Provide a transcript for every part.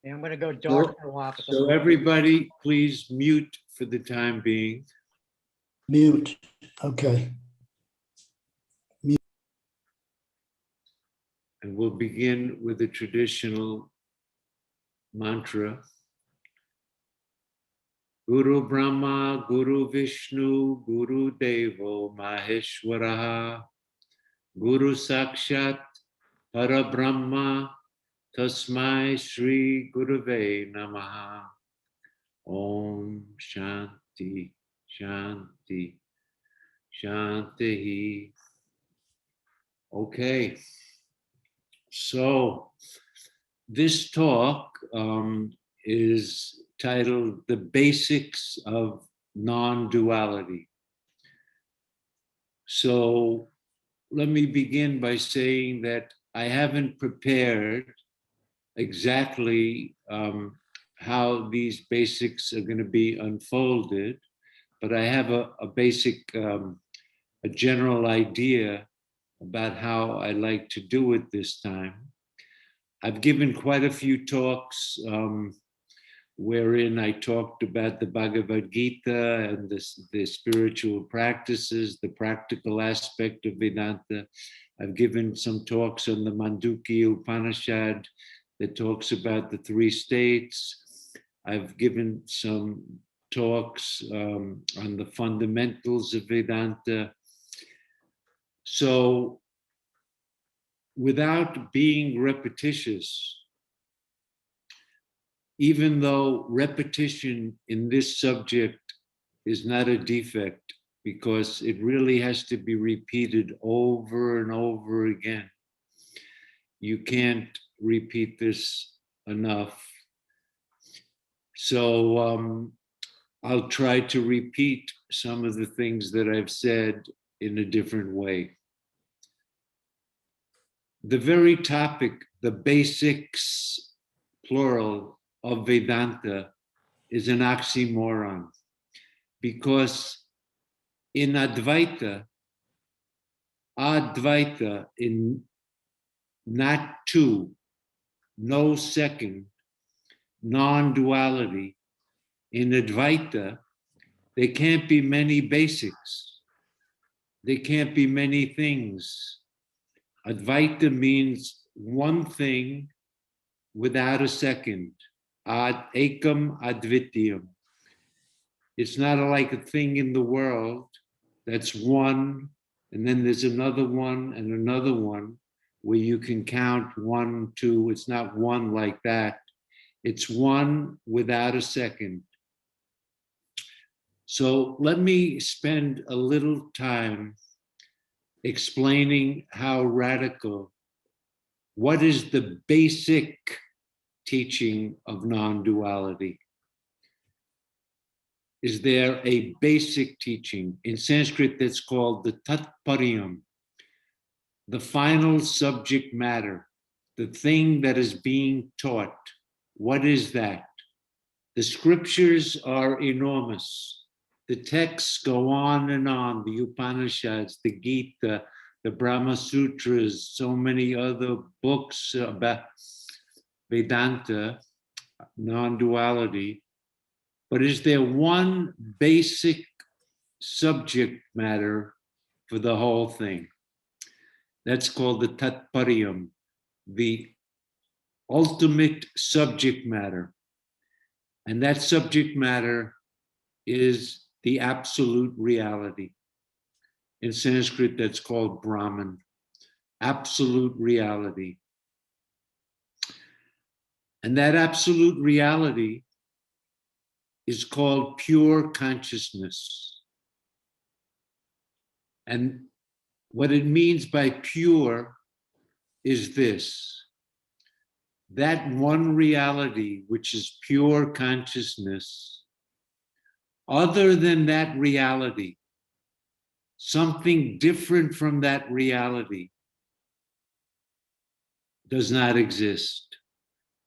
And I'm going to go dark for a while. So everybody, please mute for the time being. Mute. Okay. And we'll begin with the traditional mantra. Guru Brahma, Guru Vishnu, Guru Devo Maheshwaraha, Guru Sakshat Parabrahma, Tasmai Shri Gurave Namaha. Om Shanti, Shanti, Shanti. Okay, so this talk is titled The Basics of Non-Duality. So let me begin by saying that I haven't prepared exactly how these basics are going to be unfolded, but I have a basic, a general idea about how I like to do it this time. I've given quite a few talks wherein I talked about the Bhagavad Gita and the spiritual practices, the practical aspect of Vedanta. I've given some talks on the Mandukya Upanishad that talks about the three states. I've given some talks on the fundamentals of Vedanta. So without being repetitious, even though repetition in this subject is not a defect, because it really has to be repeated over and over again. You can't repeat this enough. So I'll try to repeat some of the things that I've said in a different way. The very topic, the basics, plural, of Vedanta is an oxymoron, because in Advaita, in not two, no second, non-duality, in Advaita, there can't be many basics. There can't be many things. Advaita means one thing without a second. Ad ekam advitiyam. It's not like a thing in the world that's one, and then there's another one and another one where you can count 1, 2. It's not one like that. It's one without a second. So let me spend a little time explaining how radical, what is the basic teaching of non-duality. Is there a basic teaching? In Sanskrit, that's called the tatparyam, the final subject matter, the thing that is being taught. What is that? The scriptures are enormous. The texts go on and on, the Upanishads, the Gita, the Brahma Sutras, so many other books about Vedanta, non-duality. But is there one basic subject matter for the whole thing? That's called the tatparyam, the ultimate subject matter. And that subject matter is the absolute reality. In Sanskrit, that's called Brahman, absolute reality. And that absolute reality is called pure consciousness. And what it means by pure is this: that one reality, which is pure consciousness, other than that reality, something different from that reality, does not exist.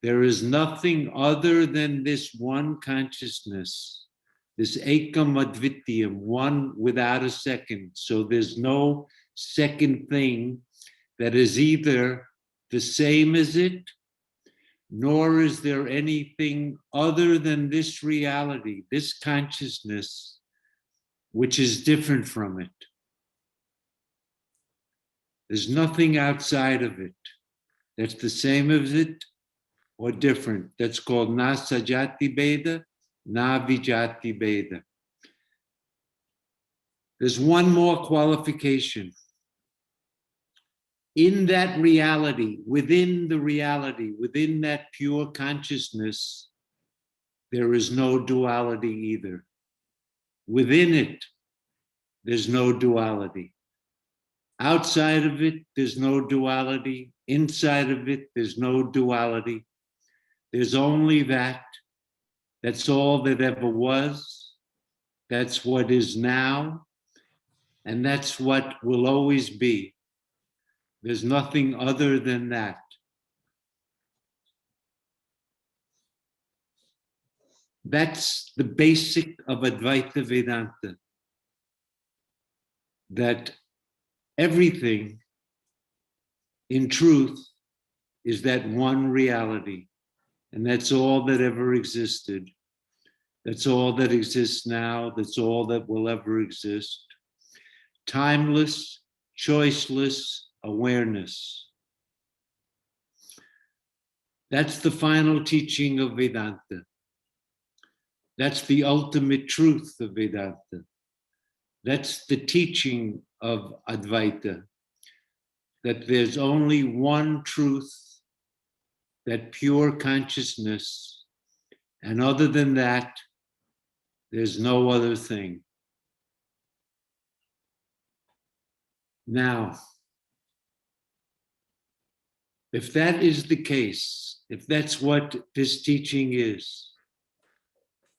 There is nothing other than this one consciousness, this ekam advitiyam, one without a second. So there's no second thing that is either the same as it nor is there anything other than this reality, this consciousness, which is different from it. There's nothing outside of it that's the same as it or different. That's called na sajati beda, na vijati beda. There's one more qualification. In that reality, within that pure consciousness, there is no duality either. Within it, there's no duality. Outside of it, there's no duality. Inside of it, there's no duality. There's only that. That's all that ever was. That's what is now. And that's what will always be. There's nothing other than that. That's the basic of Advaita Vedanta. That everything, in truth, is that one reality. And that's all that ever existed. That's all that exists now. That's all that will ever exist. Timeless, choiceless awareness. That's the final teaching of Vedanta. That's the ultimate truth of Vedanta. That's the teaching of Advaita, that there's only one truth, that pure consciousness, and other than that, there's no other thing. Now, if that is the case, if that's what this teaching is,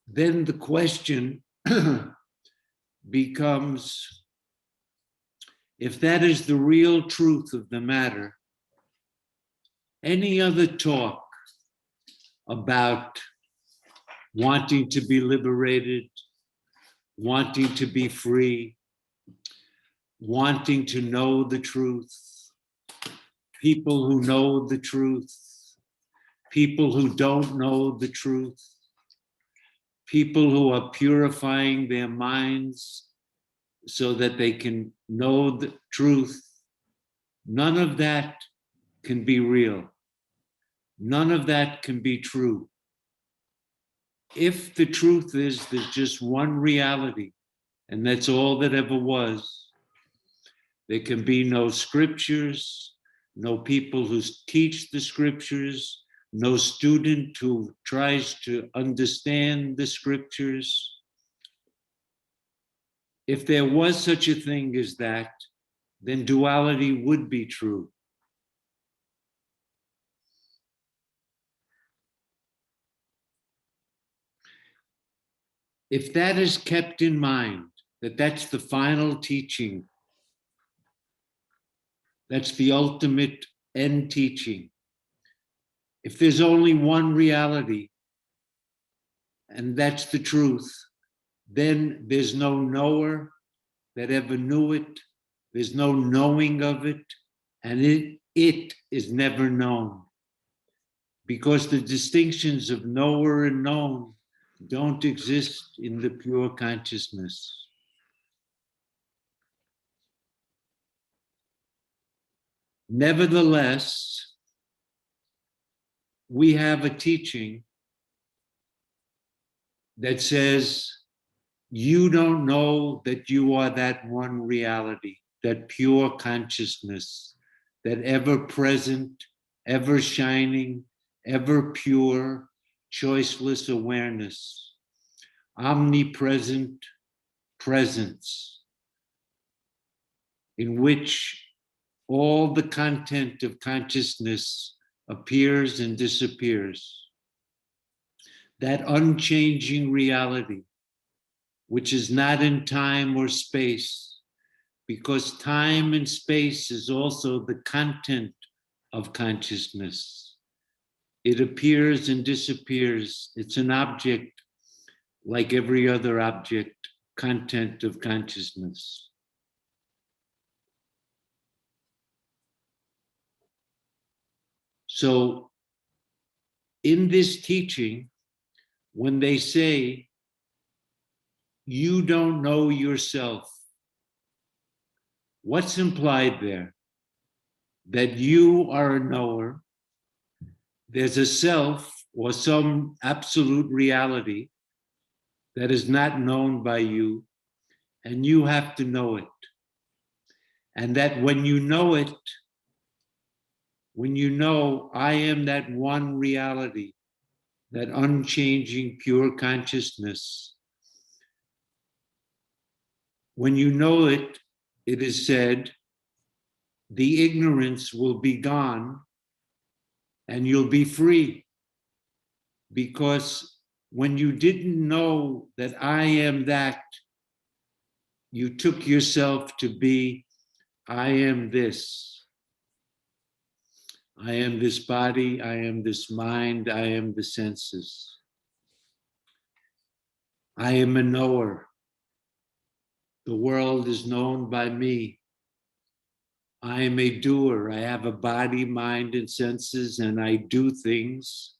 then the question becomes, if that is the real truth of the matter, any other talk about wanting to be liberated, wanting to be free, wanting to know the truth, people who know the truth, people who don't know the truth, people who are purifying their minds so that they can know the truth, none of that can be real. None of that can be true. If the truth is there's just one reality, and that's all that ever was, there can be no scriptures, no people who teach the scriptures, no student who tries to understand the scriptures. If there was such a thing as that, then duality would be true. If that is kept in mind, that that's the final teaching, that's the ultimate end teaching. If there's only one reality, and that's the truth, then there's no knower that ever knew it, there's no knowing of it, and it is never known. Because the distinctions of knower and known don't exist in the pure consciousness. Nevertheless, we have a teaching that says, you don't know that you are that one reality, that pure consciousness, that ever present, ever shining, ever pure, choiceless awareness, omnipresent presence, in which all the content of consciousness appears and disappears. That unchanging reality, which is not in time or space, because time and space is also the content of consciousness. It appears and disappears. It's an object like every other object, content of consciousness. So in this teaching, when they say, you don't know yourself, what's implied there? That you are a knower, there's a self or some absolute reality that is not known by you, and you have to know it. And that when you know it, when you know I am that one reality, that unchanging pure consciousness, when you know it, it is said, the ignorance will be gone and you'll be free. Because when you didn't know that I am that, you took yourself to be, I am this. I am this body, I am this mind, I am the senses. I am a knower. The world is known by me. I am a doer. I have a body, mind, and senses, and I do things,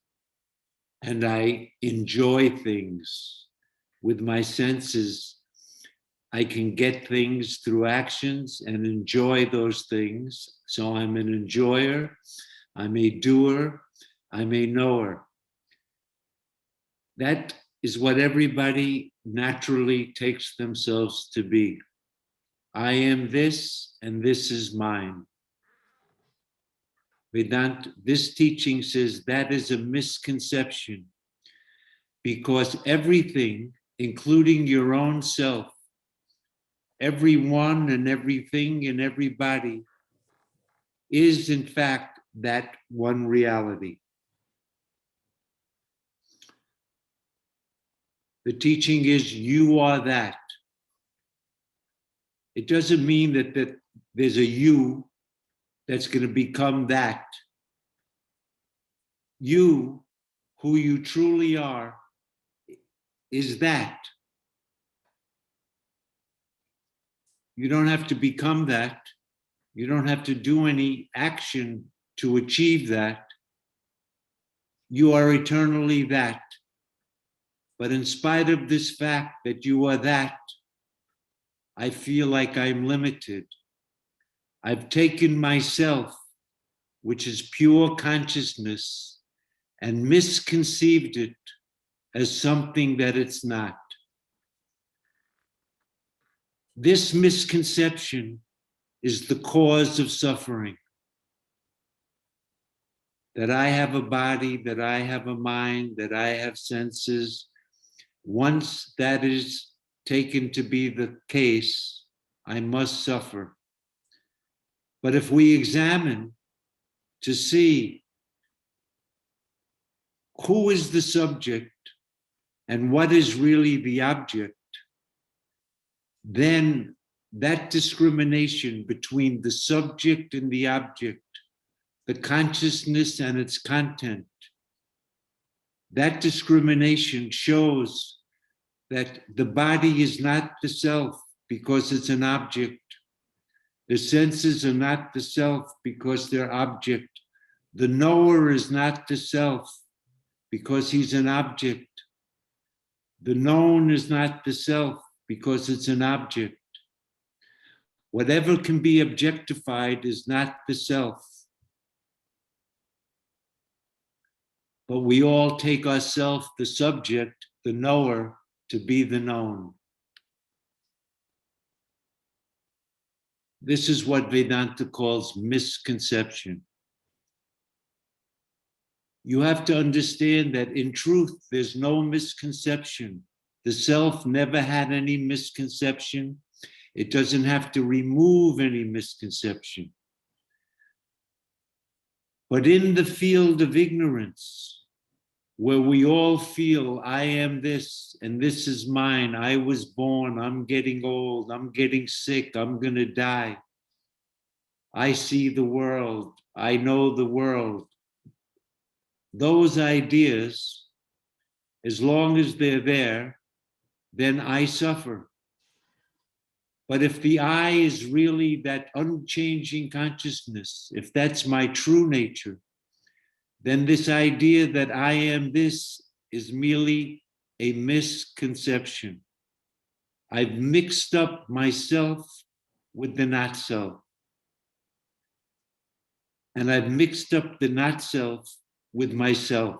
and I enjoy things. With my senses, I can get things through actions and enjoy those things. So I'm an enjoyer, I'm a doer, I'm a knower. That is what everybody naturally takes themselves to be. I am this, and this is mine. Vedanta, this teaching says that is a misconception, because everything, including your own self, everyone and everything and everybody, is in fact that one reality. The teaching is you are that. It doesn't mean that there's a you that's going to become that. You, who you truly are, is that. You don't have to become that. You don't have to do any action to achieve that. You are eternally that. But in spite of this fact that you are that, I feel like I'm limited. I've taken myself, which is pure consciousness, and misconceived it as something that it's not. This misconception is the cause of suffering. That I have a body, that I have a mind, that I have senses. Once that is taken to be the case, I must suffer. But if we examine to see who is the subject and what is really the object, then that discrimination between the subject and the object, the consciousness and its content, that discrimination shows that the body is not the self because it's an object. The senses are not the self because they're object. The knower is not the self because he's an object. The known is not the self because it's an object. Whatever can be objectified is not the self. But we all take ourselves, the subject, the knower, to be the known. This is what Vedanta calls misconception. You have to understand that in truth, there's no misconception. The self never had any misconception. It doesn't have to remove any misconception. But in the field of ignorance, where we all feel, I am this, and this is mine, I was born, I'm getting old, I'm getting sick, I'm gonna die. I see the world, I know the world. Those ideas, as long as they're there, then I suffer. But if the I is really that unchanging consciousness, if that's my true nature, then this idea that I am this is merely a misconception. I've mixed up myself with the not self. And I've mixed up the not self with myself.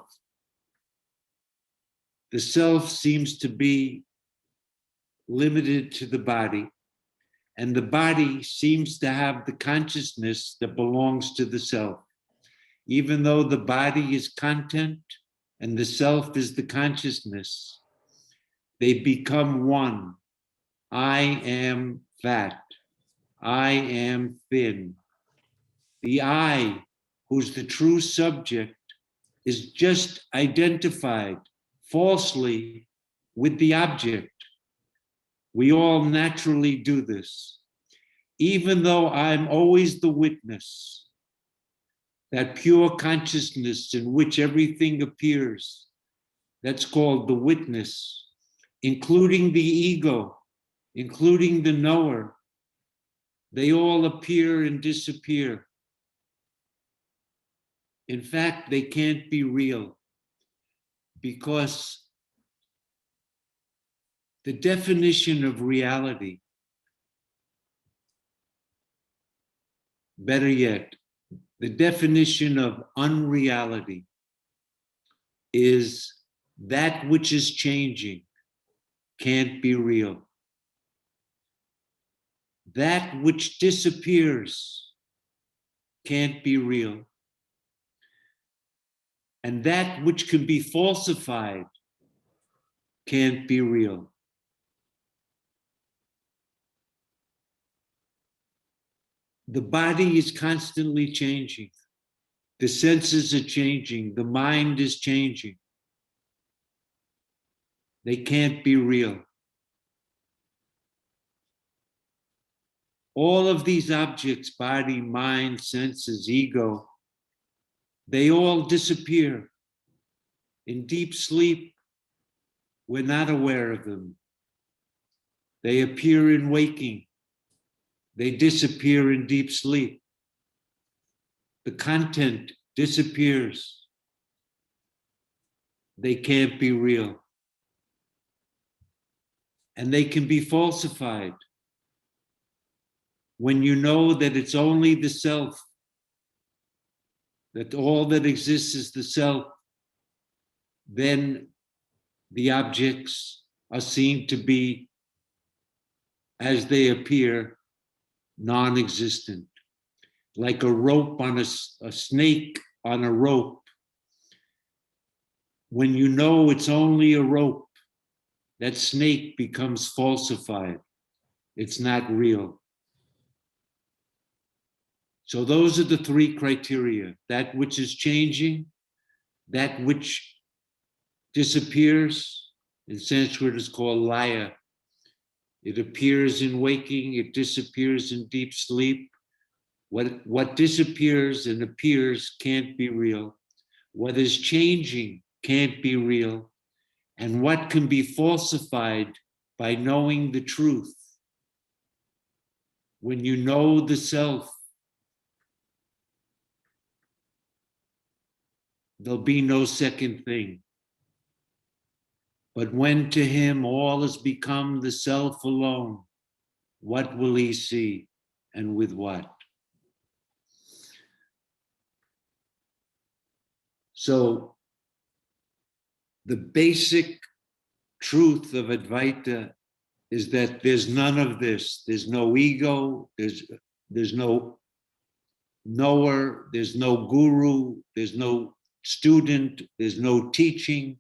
The self seems to be limited to the body, and the body seems to have the consciousness that belongs to the self. Even though the body is content and the self is the consciousness, they become one. I am fat. I am thin. The I, who's the true subject, is just identified falsely with the object. We all naturally do this. Even though I'm always the witness, that pure consciousness in which everything appears, that's called the witness, including the ego, including the knower, they all appear and disappear. In fact, they can't be real because the definition of reality, better yet, the definition of unreality is that which is changing can't be real. That which disappears can't be real. And that which can be falsified can't be real. The body is constantly changing. The senses are changing. The mind is changing. They can't be real. All of these objects, body, mind, senses, ego, they all disappear. In deep sleep, we're not aware of them. They appear in waking. They disappear in deep sleep. The content disappears. They can't be real. And they can be falsified. When you know that it's only the self, that all that exists is the self, then the objects are seen to be, as they appear, non-existent. Like a rope on a snake on a rope. When you know it's only a rope, that snake becomes falsified. It's not real. So those are the three criteria: that which is changing, that which disappears, in Sanskrit is called laya. It appears in waking, it disappears in deep sleep. What disappears and appears can't be real. What is changing can't be real. And what can be falsified by knowing the truth? When you know the self, there'll be no second thing. But when to him all has become the self alone, what will he see and with what? So the basic truth of Advaita is that there's none of this. There's no ego, there's no knower, there's no guru, there's no student, there's no teaching,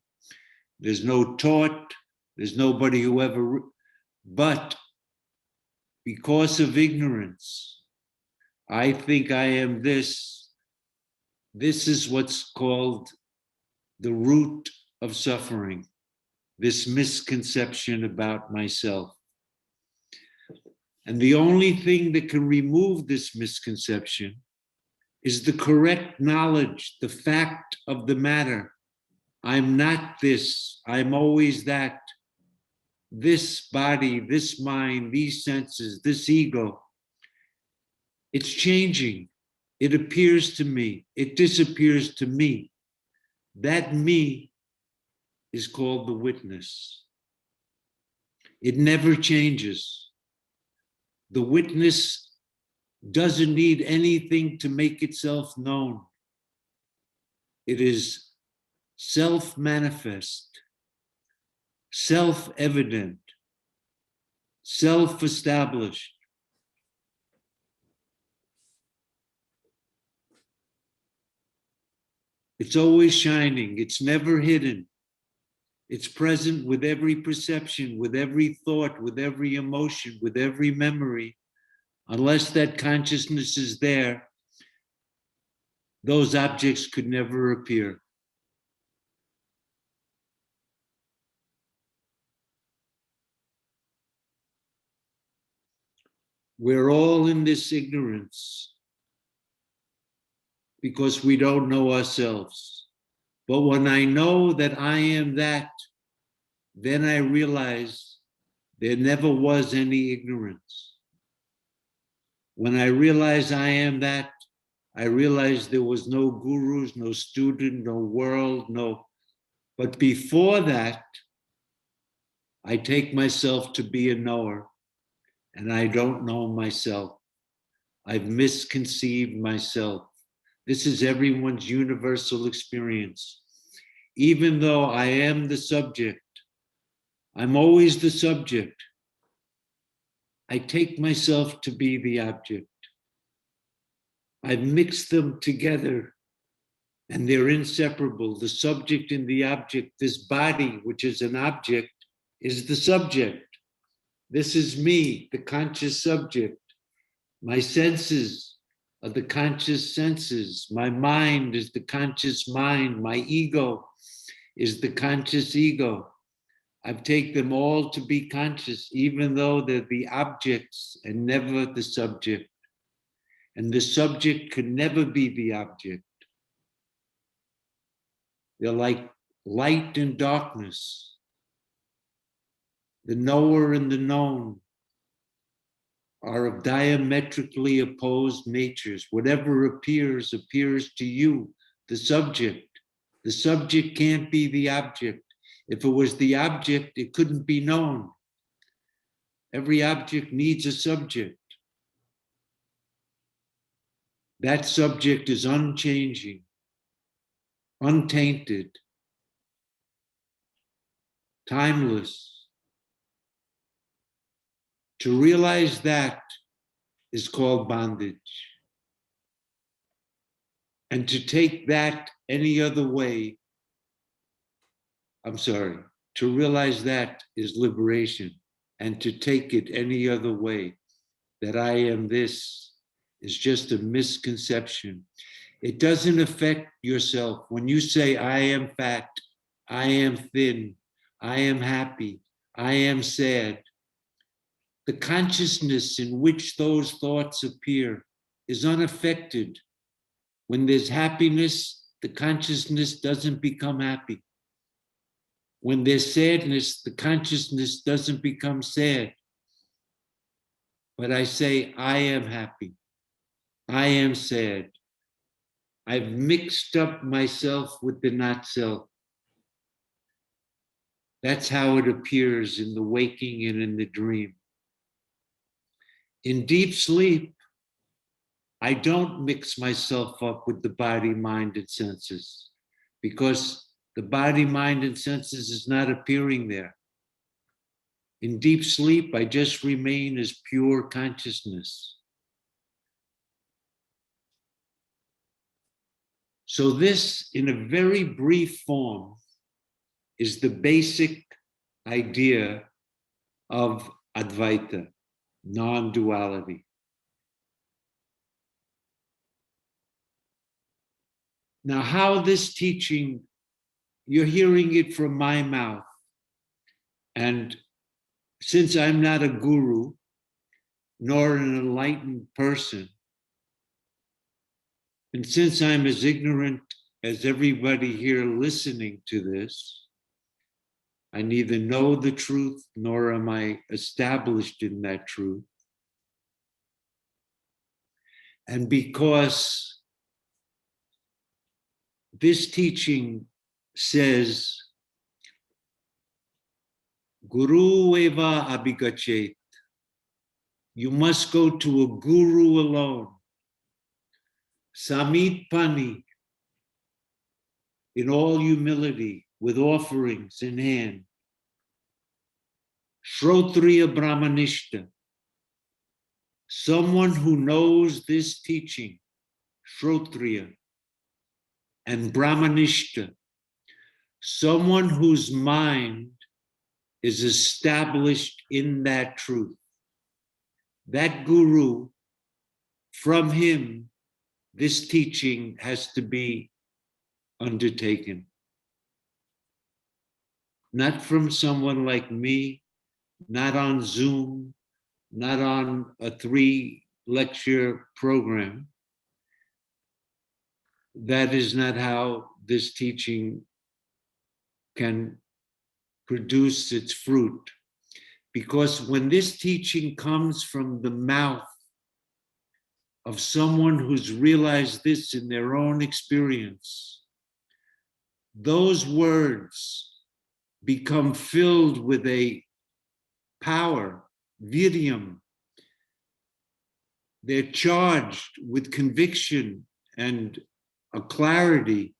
there's no taught, there's nobody who ever, but because of ignorance, I think I am this. This is what's called the root of suffering, this misconception about myself. And the only thing that can remove this misconception is the correct knowledge, the fact of the matter. I'm not this, I'm always that. This body, this mind, these senses, this ego, it's changing. It appears to me. It disappears to me. That me is called the witness. It never changes. The witness doesn't need anything to make itself known. It is self-manifest, self-evident, self-established. It's always shining. It's never hidden. It's present with every perception, with every thought, with every emotion, with every memory. Unless that consciousness is there, those objects could never appear. We're all in this ignorance because we don't know ourselves. But when I know that I am that, then I realize there never was any ignorance. When I realize I am that, I realize there was no gurus, no student, no world, no. But before that, I take myself to be a knower, and I don't know myself. I've misconceived myself. This is everyone's universal experience. Even though I am the subject, I'm always the subject. I take myself to be the object. I've mixed them together and they're inseparable. The subject and the object, this body, which is an object, is the subject. This is me, the conscious subject. My senses are the conscious senses. My mind is the conscious mind. My ego is the conscious ego. I've taken them all to be conscious, even though they're the objects and never the subject. And the subject could never be the object. They're like light and darkness, the knower and the known are of diametrically opposed natures. Whatever appears, appears to you, the subject. The subject can't be the object. If it was the object, it couldn't be known. Every object needs a subject. That subject is unchanging, untainted, timeless. To realize that is called bondage. And to take that any other way, to realize that is liberation. And to take it any other way, that I am this, is just a misconception. It doesn't affect yourself. When you say, I am fat, I am thin, I am happy, I am sad, the consciousness in which those thoughts appear is unaffected. When there's happiness, the consciousness doesn't become happy. When there's sadness, the consciousness doesn't become sad. But I say, I am happy. I am sad. I've mixed up myself with the not self. That's how it appears in the waking and in the dream. In deep sleep, I don't mix myself up with the body, mind, and senses because the body, mind, and senses is not appearing there. In deep sleep, I just remain as pure consciousness. So this, in a very brief form, is the basic idea of Advaita, non-duality. Now, how this teaching, you're hearing it from my mouth. And since I'm not a guru, nor an enlightened person, and since I'm as ignorant as everybody here listening to this, I neither know the truth nor am I established in that truth. And because this teaching says, Guru eva abhigachet, you must go to a guru alone. Samit pani, in all humility, with offerings in hand. Shrotriya Brahmanishta, someone who knows this teaching, Shrotriya, and Brahmanishta, someone whose mind is established in that truth. That guru, from him, this teaching has to be undertaken. Not from someone like me, not on Zoom, not on a 3-lecture program. That is not how this teaching can produce its fruit. Because when this teaching comes from the mouth of someone who's realized this in their own experience, those words become filled with a power, viryam. They're charged with conviction and a clarity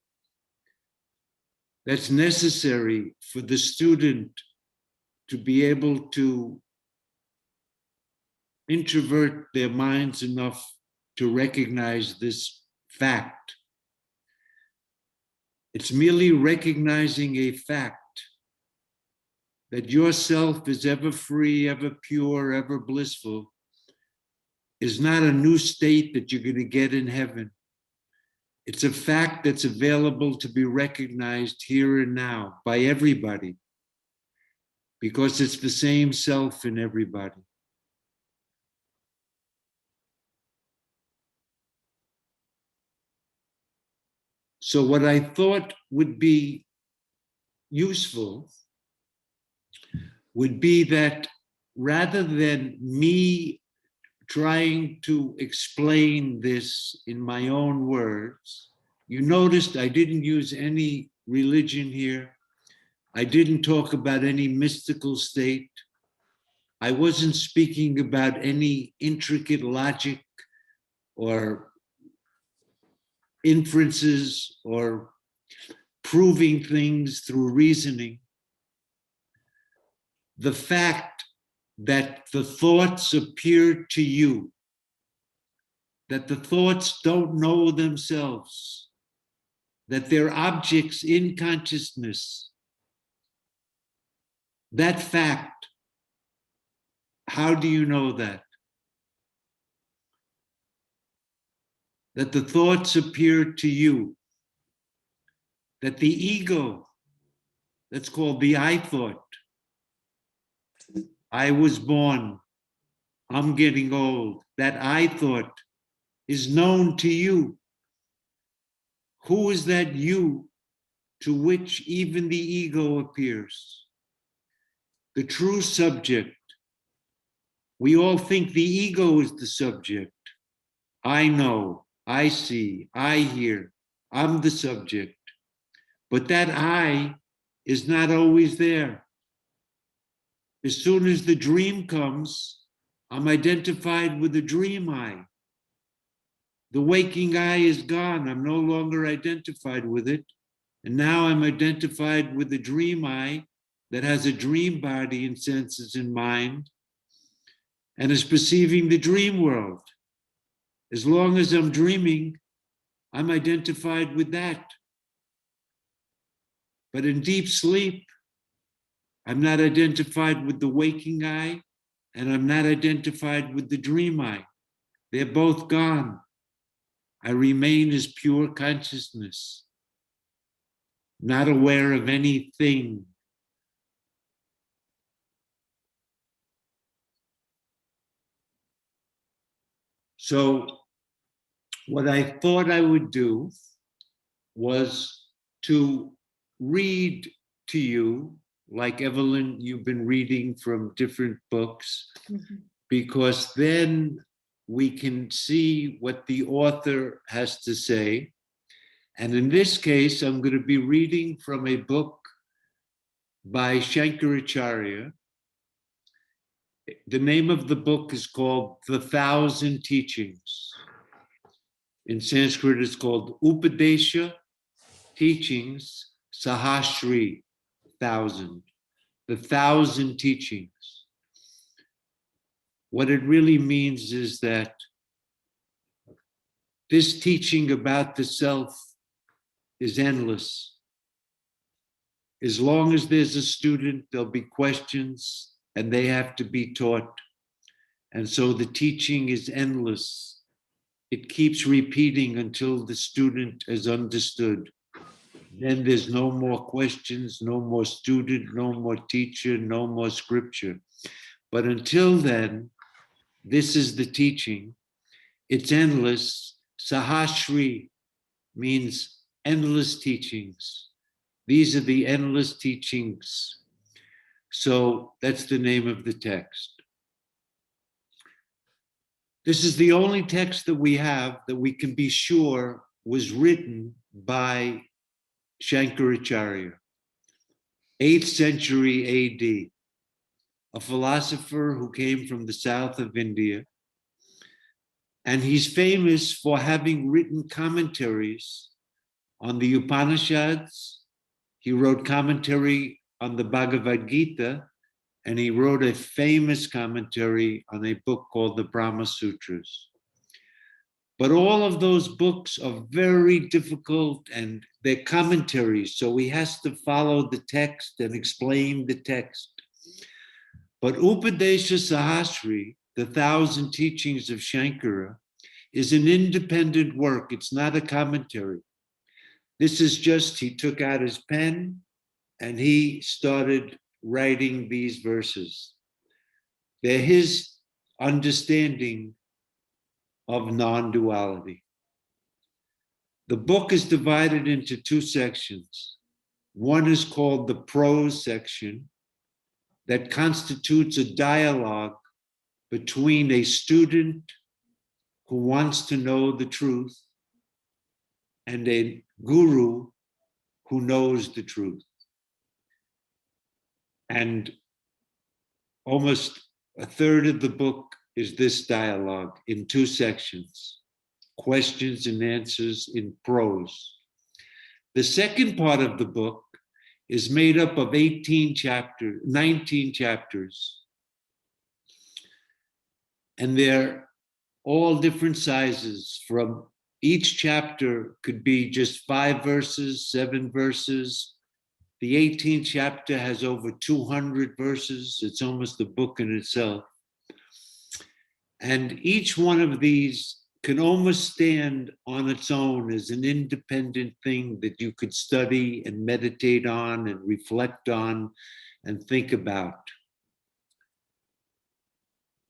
that's necessary for the student to be able to introvert their minds enough to recognize this fact. It's merely recognizing a fact that yourself is ever free, ever pure, ever blissful, is not a new state that you're going to get in heaven. It's a fact that's available to be recognized here and now by everybody, because it's the same self in everybody. So what I thought would be useful would be that rather than me trying to explain this in my own words, you noticed I didn't use any religion here. I didn't talk about any mystical state. I wasn't speaking about any intricate logic or inferences or proving things through reasoning. The fact that the thoughts appear to you, that the thoughts don't know themselves, that they're objects in consciousness, that fact, how do you know that? That the thoughts appear to you, that the ego, that's called the I thought, I was born, I'm getting old, that I thought is known to you. Who is that you to which even the ego appears? The true subject. We all think the ego is the subject. I know, I see, I hear, I'm the subject. But that I is not always there. As soon as the dream comes, I'm identified with the dream I. The waking I is gone. I'm no longer identified with it. And now I'm identified with the dream I that has a dream body and senses and mind and is perceiving the dream world. As long as I'm dreaming, I'm identified with that. But in deep sleep, I'm not identified with the waking I, and I'm not identified with the dream I. They're both gone. I remain as pure consciousness, not aware of anything. So what I thought I would do was to read to you, like Evelyn, you've been reading from different books, because then we can see what the author has to say. And in this case, I'm going to be reading from a book by Shankaracharya. The name of the book is called The Thousand Teachings. In Sanskrit, it's called Upadesha Teachings Sahasri, 1,000. The 1,000 teachings. What it really means is that this teaching about the self is endless. As long as there's a student, there'll be questions and they have to be taught. And so the teaching is endless. It keeps repeating until the student is understood. Then there's no more questions, no more student, no more teacher, no more scripture. But until then, this is the teaching. It's endless. Sahasri means endless teachings. These are the endless teachings. So that's the name of the text. This is the only text that we have that we can be sure was written by Shankaracharya, 8th century AD, a philosopher who came from the south of India. And he's famous for having written commentaries on the Upanishads. He wrote commentary on the Bhagavad Gita, and he wrote a famous commentary on a book called the Brahma Sutras. But all of those books are very difficult and they're commentaries, so he has to follow the text and explain the text. But Upadesha Sahasri, the 1,000 teachings of Shankara, is an independent work. It's not a commentary. This is just, he took out his pen and he started writing these verses. They're his understanding of non-duality. The book is divided into 2 sections. One is called the prose section that constitutes a dialogue between a student who wants to know the truth and a guru who knows the truth. And almost a third of the book is this dialogue in 2 sections, questions and answers in prose. The second part of the book is made up of 19 chapters, and they're all different sizes. From each chapter could be just 5 verses, 7 verses. The 18th chapter has over 200 verses. It's almost a book in itself. And each one of these can almost stand on its own as an independent thing that you could study and meditate on and reflect on and think about.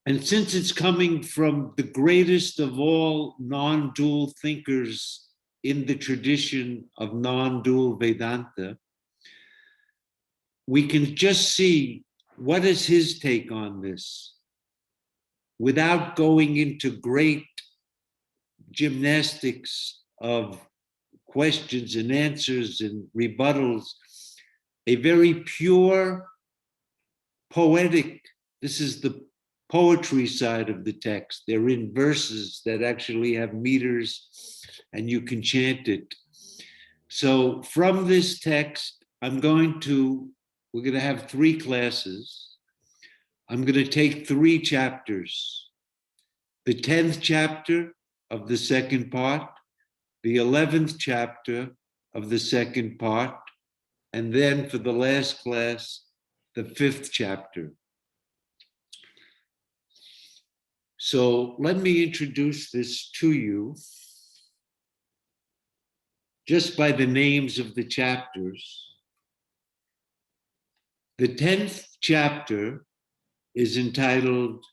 And since it's coming from the greatest of all non-dual thinkers in the tradition of non-dual Vedanta, we can just see what is his take on this without going into great gymnastics of questions and answers and rebuttals. A very pure, poetic, this is the poetry side of the text. They're in verses that actually have meters and you can chant it. So from this text, we're going to have 3 classes. I'm going to take 3 chapters. The 10th chapter of the second part, the 11th chapter of the second part, and then for the last class, the 5th chapter. So let me introduce this to you just by the names of the chapters. The 10th chapter is entitled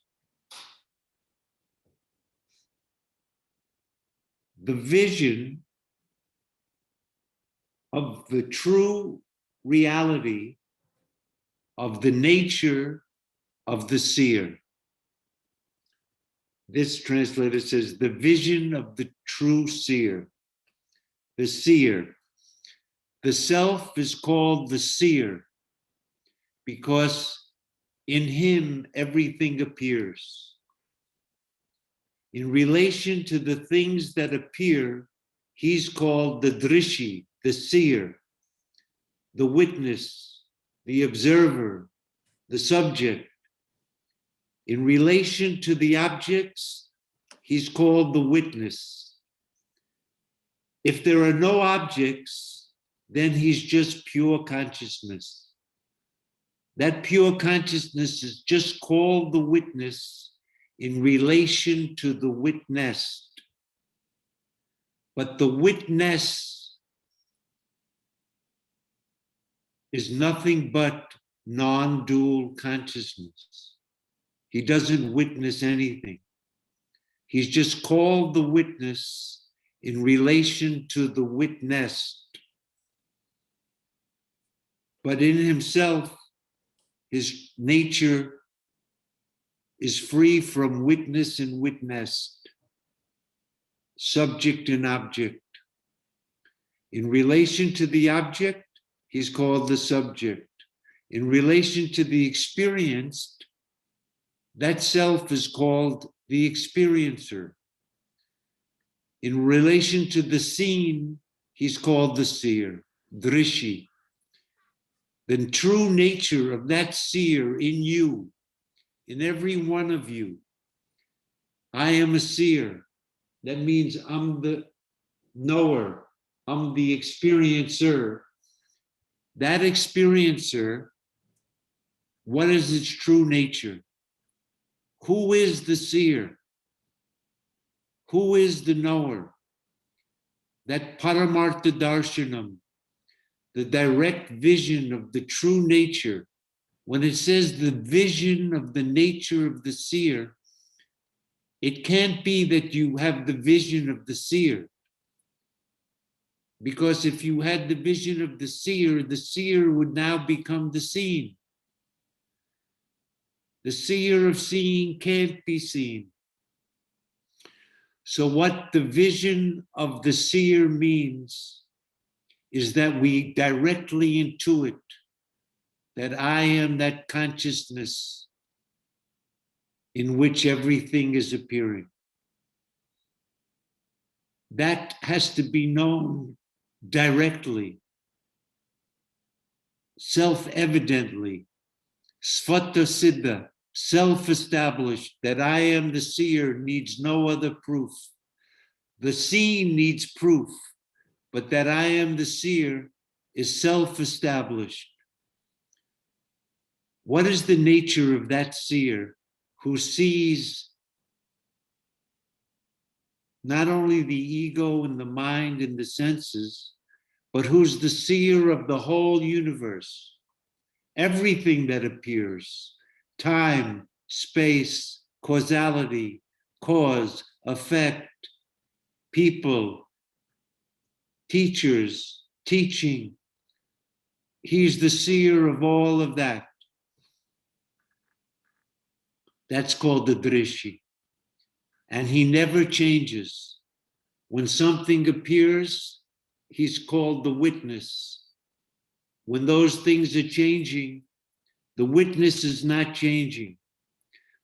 The Vision of the True Reality of the Nature of the Seer. This translator says, the vision of the true seer, the seer. The self is called the seer because in him everything appears. In relation to the things that appear, he's called the drishi, the seer, the witness, the observer, the subject. In relation to the objects, he's called the witness. If there are no objects, then he's just pure consciousness. That pure consciousness is just called the witness in relation to the witnessed. But the witness is nothing but non-dual consciousness. He doesn't witness anything. He's just called the witness in relation to the witnessed. But in himself, his nature is free from witness and witnessed, subject and object. In relation to the object, he's called the subject. In relation to the experienced, that self is called the experiencer. In relation to the seen, he's called the seer, drishi. The true nature of that seer in you, in every one of you. I am a seer. That means I'm the knower. I'm the experiencer. That experiencer, what is its true nature? Who is the seer? Who is the knower? That paramartha darshanam, the direct vision of the true nature. When it says the vision of the nature of the seer, it can't be that you have the vision of the seer. Because if you had the vision of the seer would now become the seen. The seer of seeing can't be seen. So what the vision of the seer means is that we directly intuit that I am that consciousness in which everything is appearing. That has to be known directly, self-evidently, svata siddha, self-established, that I am the seer needs no other proof. The seen needs proof, but that I am the seer is self-established. What is the nature of that seer who sees not only the ego and the mind and the senses, but who's the seer of the whole universe? Everything that appears, time, space, causality, cause, effect, people, teachers, teaching. He's the seer of all of that. That's called the drishi. And he never changes. When something appears, he's called the witness. When those things are changing, the witness is not changing.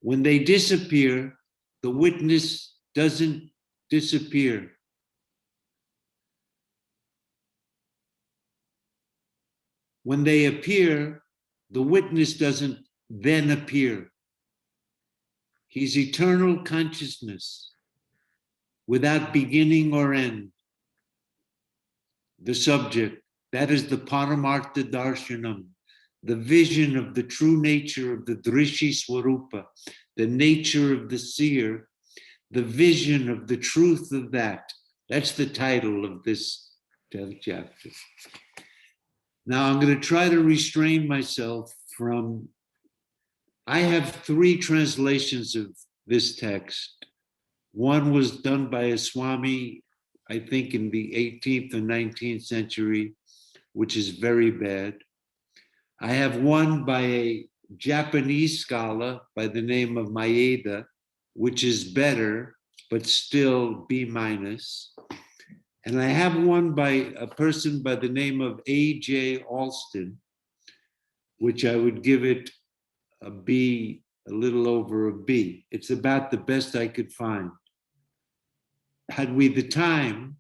When they disappear, the witness doesn't disappear. When they appear, the witness doesn't then appear. He's eternal consciousness without beginning or end. The subject, that is the paramartha darshanam, the vision of the true nature of the drishi swarupa, the nature of the seer, the vision of the truth of that. That's the title of this chapter. Now I'm going to try to restrain myself from, I have 3 translations of this text. One was done by a Swami, I think in the 18th or 19th century, which is very bad. I have one by a Japanese scholar by the name of Maeda, which is better, but still B minus. And I have one by a person by the name of A.J. Alston, which I would give it a B, a little over a B. It's about the best I could find. Had we the time,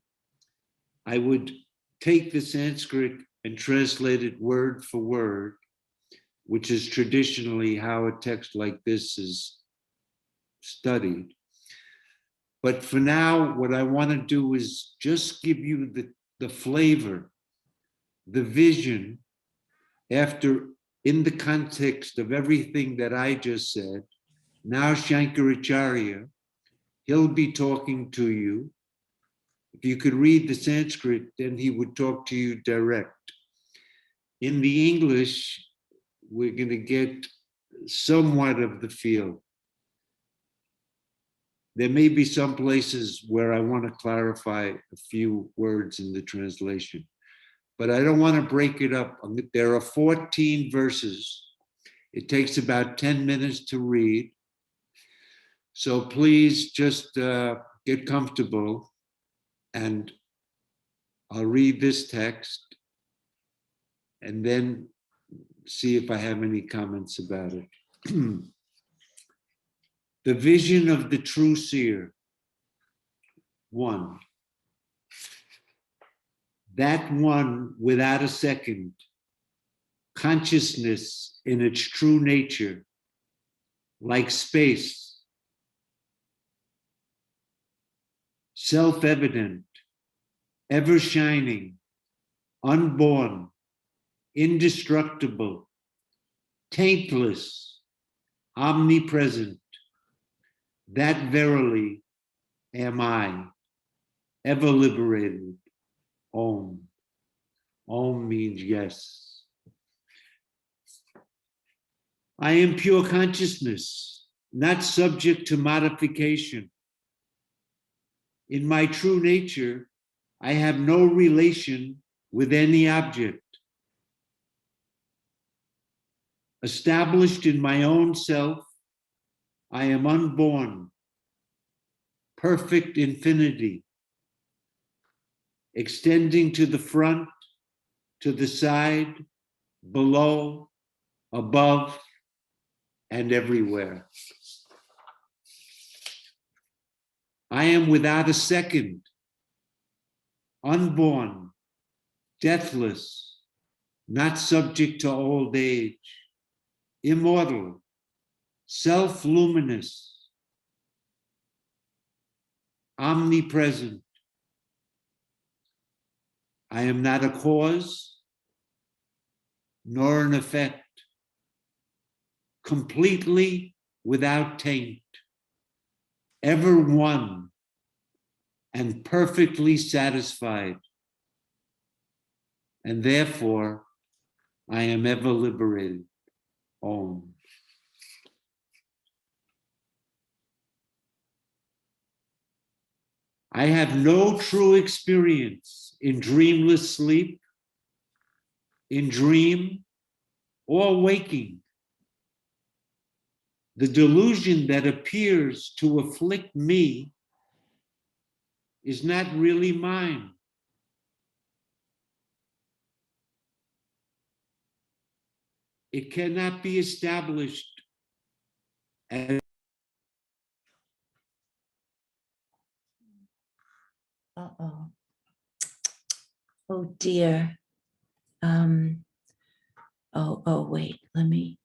I would take the Sanskrit and translate it word for word, which is traditionally how a text like this is studied. But for now, what I want to do is just give you the flavor, the vision, after, in the context of everything that I just said. Now Shankaracharya, he'll be talking to you. If you could read the Sanskrit, then he would talk to you direct. In the English, we're going to get somewhat of the feel. There may be some places where I want to clarify a few words in the translation, but I don't want to break it up. There are 14 verses. It takes about 10 minutes to read. So please just get comfortable, and I'll read this text and then see if I have any comments about it. The vision of the true seer. 1. That one without a second, consciousness in its true nature, like space, self-evident, ever shining, unborn, indestructible, taintless, omnipresent, that verily am I, ever liberated. Om. Om means yes. I am pure consciousness, not subject to modification. In my true nature, I have no relation with any object. Established in my own self, I am unborn, perfect infinity, extending to the front, to the side, below, above, and everywhere. I am without a second, unborn, deathless, not subject to old age, immortal, self-luminous, omnipresent. I am not a cause, nor an effect, completely without taint, ever one and perfectly satisfied. And therefore, I am ever liberated. Om. I have no true experience in dreamless sleep, in dream, or waking. The delusion that appears to afflict me is not really mine. It cannot be established as Uh-oh. Oh dear. Oh, wait, let me